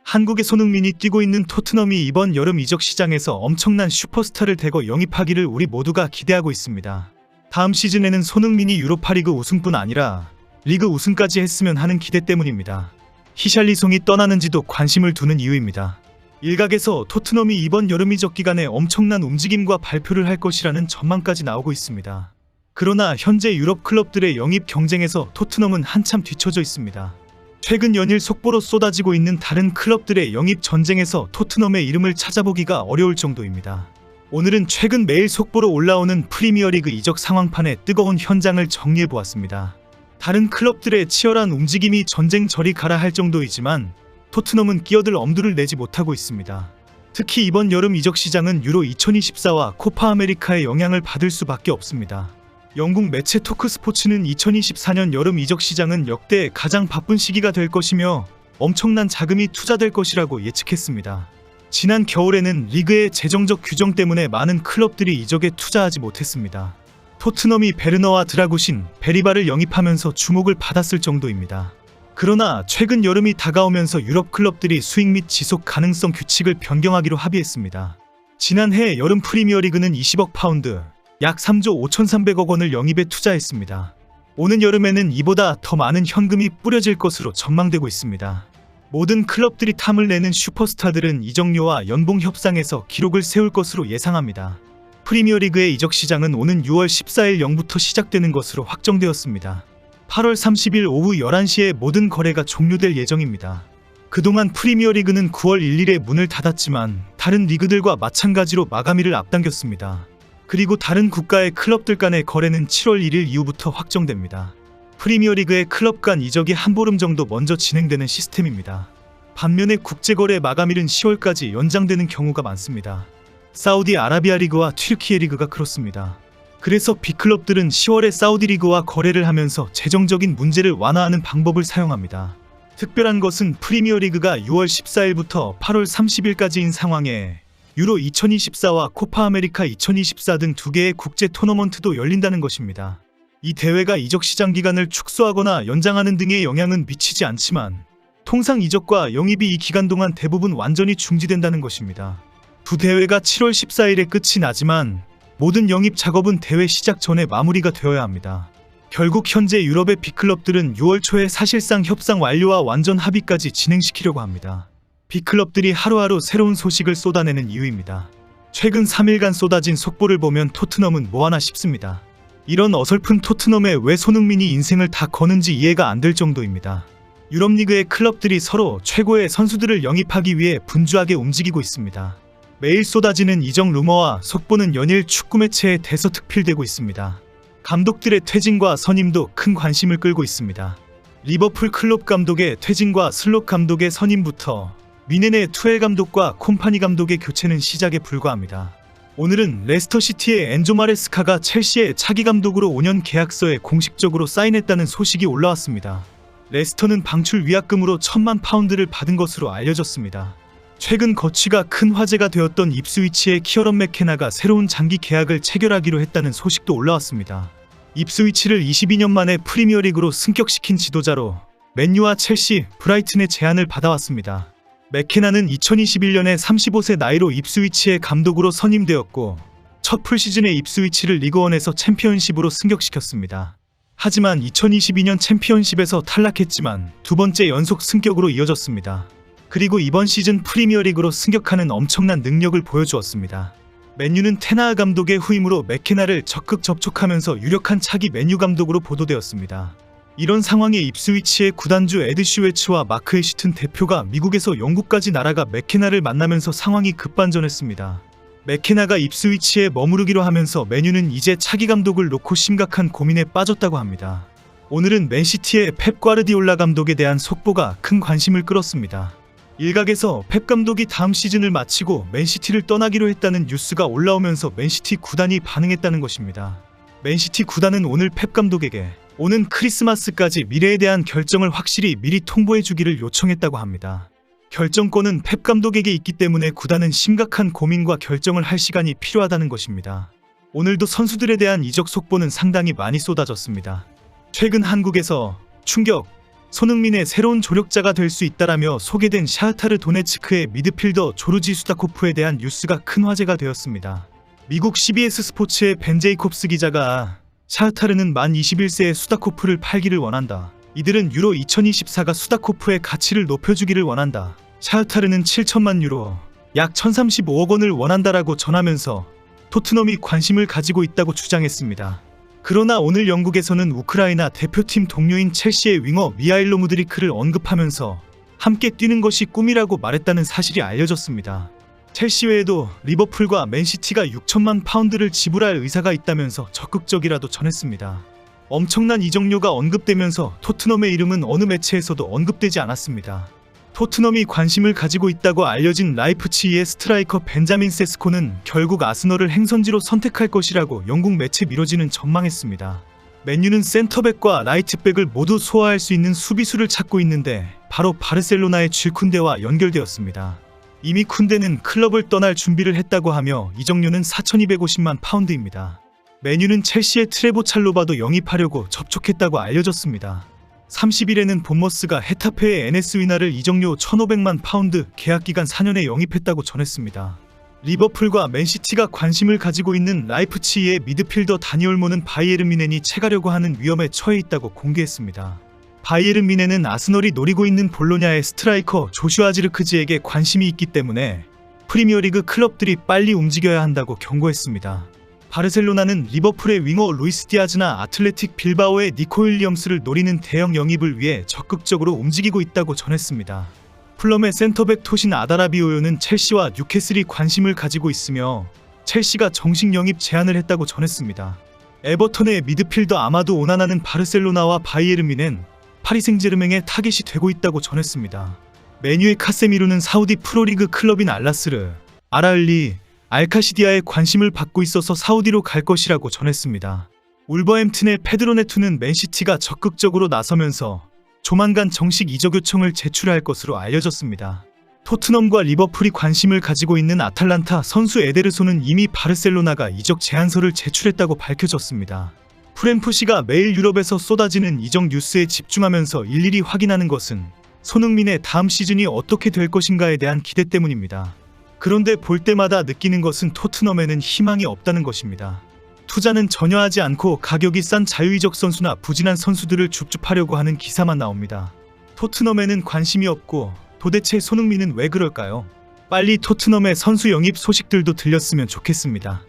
한국의 손흥민이 뛰고 있는 토트넘이 이번 여름 이적 시장에서 엄청난 슈퍼스타를 대거 영입하기를 우리 모두가 기대하고 있습니다. 다음 시즌에는 손흥민이 유로파리그 우승뿐 아니라 리그 우승까지 했으면 하는 기대 때문입니다. 히샬리송이 떠나는지도 관심을 두는 이유입니다. 일각에서 토트넘이 이번 여름 이적 기간에 엄청난 움직임과 발표를 할 것이라는 전망까지 나오고 있습니다. 그러나 현재 유럽 클럽들의 영입 경쟁에서 토트넘은 한참 뒤처져 있습니다. 최근 연일 속보로 쏟아지고 있는 다른 클럽들의 영입 전쟁에서 토트넘의 이름을 찾아보기가 어려울 정도입니다. 오늘은 최근 매일 속보로 올라오는 프리미어리그 이적 상황판의 뜨거운 현장을 정리해보았습니다. 다른 클럽들의 치열한 움직임이 전쟁 저리 가라 할 정도이지만 토트넘은 끼어들 엄두를 내지 못하고 있습니다. 특히 이번 여름 이적 시장은 유로 2024와 코파 아메리카의 영향을 받을 수밖에 없습니다. 영국 매체 토크스포츠는 2024년 여름 이적 시장은 역대 가장 바쁜 시기가 될 것이며 엄청난 자금이 투자될 것이라고 예측했습니다. 지난 겨울에는 리그의 재정적 규정 때문에 많은 클럽들이 이적에 투자하지 못했습니다. 토트넘이 베르너와 드라구신, 베리바를 영입하면서 주목을 받았을 정도입니다. 그러나 최근 여름이 다가오면서 유럽 클럽들이 수익 및 지속 가능성 규칙을 변경하기로 합의했습니다. 지난해 여름 프리미어리그는 20억 파운드, 약 3조 5,300억 원을 영입에 투자했습니다. 오는 여름에는 이보다 더 많은 현금이 뿌려질 것으로 전망되고 있습니다. 모든 클럽들이 탐을 내는 슈퍼스타들은 이적료와 연봉 협상에서 기록을 세울 것으로 예상합니다. 프리미어리그의 이적 시장은 오는 6월 14일 0부터 시작되는 것으로 확정되었습니다. 8월 30일 오후 11시에 모든 거래가 종료될 예정입니다. 그동안 프리미어리그는 9월 1일에 문을 닫았지만 다른 리그들과 마찬가지로 마감일을 앞당겼습니다. 그리고 다른 국가의 클럽들 간의 거래는 7월 1일 이후부터 확정됩니다. 프리미어리그의 클럽 간 이적이 한 보름 정도 먼저 진행되는 시스템입니다. 반면에 국제거래 마감일은 10월까지 연장되는 경우가 많습니다. 사우디아라비아 리그와 튀르키예 리그가 그렇습니다. 그래서 B클럽들은 10월에 사우디 리그와 거래를 하면서 재정적인 문제를 완화하는 방법을 사용합니다. 특별한 것은 프리미어리그가 6월 14일부터 8월 30일까지인 상황에 유로 2024와 코파 아메리카 2024 등 두 개의 국제 토너먼트도 열린다는 것입니다. 이 대회가 이적 시장 기간을 축소하거나 연장하는 등의 영향은 미치지 않지만 통상 이적과 영입이 이 기간 동안 대부분 완전히 중지된다는 것입니다. 두 대회가 7월 14일에 끝이 나지만 모든 영입 작업은 대회 시작 전에 마무리가 되어야 합니다. 결국 현재 유럽의 B클럽들은 6월 초에 사실상 협상 완료와 완전 합의까지 진행시키려고 합니다. B클럽들이 하루하루 새로운 소식을 쏟아내는 이유입니다. 최근 3일간 쏟아진 속보를 보면 토트넘은 뭐하나 싶습니다. 이런 어설픈 토트넘에 왜 손흥민이 인생을 다 거는지 이해가 안 될 정도입니다. 유럽 리그의 클럽들이 서로 최고의 선수들을 영입하기 위해 분주하게 움직이고 있습니다. 매일 쏟아지는 이적 루머와 속보는 연일 축구 매체에 대서특필되고 있습니다. 감독들의 퇴진과 선임도 큰 관심을 끌고 있습니다. 리버풀 클롭 감독의 퇴진과 슬롯 감독의 선임부터 미네네 투엘 감독과 콤파니 감독의 교체는 시작에 불과합니다. 오늘은 레스터시티의 엔조 마레스카가 첼시의 차기 감독으로 5년 계약서에 공식적으로 사인했다는 소식이 올라왔습니다. 레스터는 방출 위약금으로 1,000만 파운드를 받은 것으로 알려졌습니다. 최근 거취가 큰 화제가 되었던 입스위치의 키어런 맥케나가 새로운 장기 계약을 체결하기로 했다는 소식도 올라왔습니다. 입스위치를 22년 만에 프리미어리그로 승격시킨 지도자로 맨유와 첼시, 브라이튼의 제안을 받아왔습니다. 맥케나는 2021년에 35세 나이로 입스위치의 감독으로 선임되었고 첫 풀시즌에 입스위치를 리그원에서 챔피언십으로 승격시켰습니다. 하지만 2022년 챔피언십에서 탈락했지만 두 번째 연속 승격으로 이어졌습니다. 그리고 이번 시즌 프리미어리그로 승격하는 엄청난 능력을 보여주었습니다. 맨유는 테나하 감독의 후임으로 맥케나를 적극 접촉하면서 유력한 차기 맨유 감독으로 보도되었습니다. 이런 상황에 입스위치의 구단주 에드 슈웨츠와 마크 애쉬튼 대표가 미국에서 영국까지 날아가 맥케나를 만나면서 상황이 급반전했습니다. 맥케나가 입스위치에 머무르기로 하면서 맨유는 이제 차기 감독을 놓고 심각한 고민에 빠졌다고 합니다. 오늘은 맨시티의 펩 과르디올라 감독에 대한 속보가 큰 관심을 끌었습니다. 일각에서 펩 감독이 다음 시즌을 마치고 맨시티를 떠나기로 했다는 뉴스가 올라오면서 맨시티 구단이 반응했다는 것입니다. 맨시티 구단은 오늘 펩 감독에게 오는 크리스마스까지 미래에 대한 결정을 확실히 미리 통보해주기를 요청했다고 합니다. 결정권은 펩 감독에게 있기 때문에 구단은 심각한 고민과 결정을 할 시간이 필요하다는 것입니다. 오늘도 선수들에 대한 이적 속보는 상당히 많이 쏟아졌습니다. 최근 한국에서 충격, 손흥민의 새로운 조력자가 될 수 있다라며 소개된 샤흐타르 도네츠크의 미드필더 조르지 수다코프에 대한 뉴스가 큰 화제가 되었습니다. 미국 CBS 스포츠의 벤 제이콥스 기자가 샤흐타르는 만 21세의 수다코프를 팔기를 원한다. 이들은 유로 2024가 수다코프의 가치를 높여주기를 원한다. 샤흐타르는 7천만 유로, 약 1035억 원을 원한다라고 전하면서 토트넘이 관심을 가지고 있다고 주장했습니다. 그러나 오늘 영국에서는 우크라이나 대표팀 동료인 첼시의 윙어 미하일로 무드리크를 언급하면서 함께 뛰는 것이 꿈이라고 말했다는 사실이 알려졌습니다. 첼시 외에도 리버풀과 맨시티가 6천만 파운드를 지불할 의사가 있다면서 적극적이라도 전했습니다. 엄청난 이적료가 언급되면서 토트넘의 이름은 어느 매체에서도 언급되지 않았습니다. 토트넘이 관심을 가지고 있다고 알려진 라이프치히의 스트라이커 벤자민 세스코는 결국 아스널을 행선지로 선택할 것이라고 영국 매체 미러지는 전망했습니다. 맨유는 센터백과 라이트백을 모두 소화할 수 있는 수비수를 찾고 있는데 바로 바르셀로나의 쥘쿤데와 연결되었습니다. 이미 쿤데는 클럽을 떠날 준비를 했다고 하며 이적료는 4,250만 파운드입니다. 맨유는 첼시의 트레보 찰로바도 영입하려고 접촉했다고 알려졌습니다. 30일에는 본머스가 헤타페의 에네스 위나를 이적료 1,500만 파운드 계약기간 4년에 영입했다고 전했습니다. 리버풀과 맨시티가 관심을 가지고 있는 라이프치히의 미드필더 다니 올모는 바이에른 뮌헨이 채가려고 하는 위험에 처해 있다고 공개했습니다. 바이에른 뮌헨은 아스널이 노리고 있는 볼로냐의 스트라이커 조슈아 지르크지에게 관심이 있기 때문에 프리미어리그 클럽들이 빨리 움직여야 한다고 경고했습니다. 바르셀로나는 리버풀의 윙어 루이스 디아즈나 아틀레틱 빌바오의 니코 윌리엄스를 노리는 대형 영입을 위해 적극적으로 움직이고 있다고 전했습니다. 풀럼의 센터백 토신 아다라비오요는 첼시와 뉴캐슬이 관심을 가지고 있으며 첼시가 정식 영입 제안을 했다고 전했습니다. 에버턴의 미드필더 아마도 오나나는 바르셀로나와 바이에른 뮌헨, 파리 생제르맹의 타겟이 되고 있다고 전했습니다. 맨유의 카세미루는 사우디 프로리그 클럽인 알라스르, 아라을리, 알카시디아에 관심을 받고 있어서 사우디로 갈 것이라고 전했습니다. 울버햄튼의 페드로 네투는 맨시티가 적극적으로 나서면서 조만간 정식 이적 요청을 제출할 것으로 알려졌습니다. 토트넘과 리버풀이 관심을 가지고 있는 아탈란타 선수 에데르손은 이미 바르셀로나가 이적 제안서를 제출했다고 밝혀졌습니다. 프램프시가 매일 유럽에서 쏟아지는 이적 뉴스에 집중하면서 일일이 확인하는 것은 손흥민의 다음 시즌이 어떻게 될 것인가에 대한 기대 때문입니다. 그런데 볼 때마다 느끼는 것은 토트넘에는 희망이 없다는 것입니다. 투자는 전혀 하지 않고 가격이 싼 자유이적 선수나 부진한 선수들을 줍줍하려고 하는 기사만 나옵니다. 토트넘에는 관심이 없고 도대체 손흥민은 왜 그럴까요? 빨리 토트넘의 선수 영입 소식들도 들렸으면 좋겠습니다.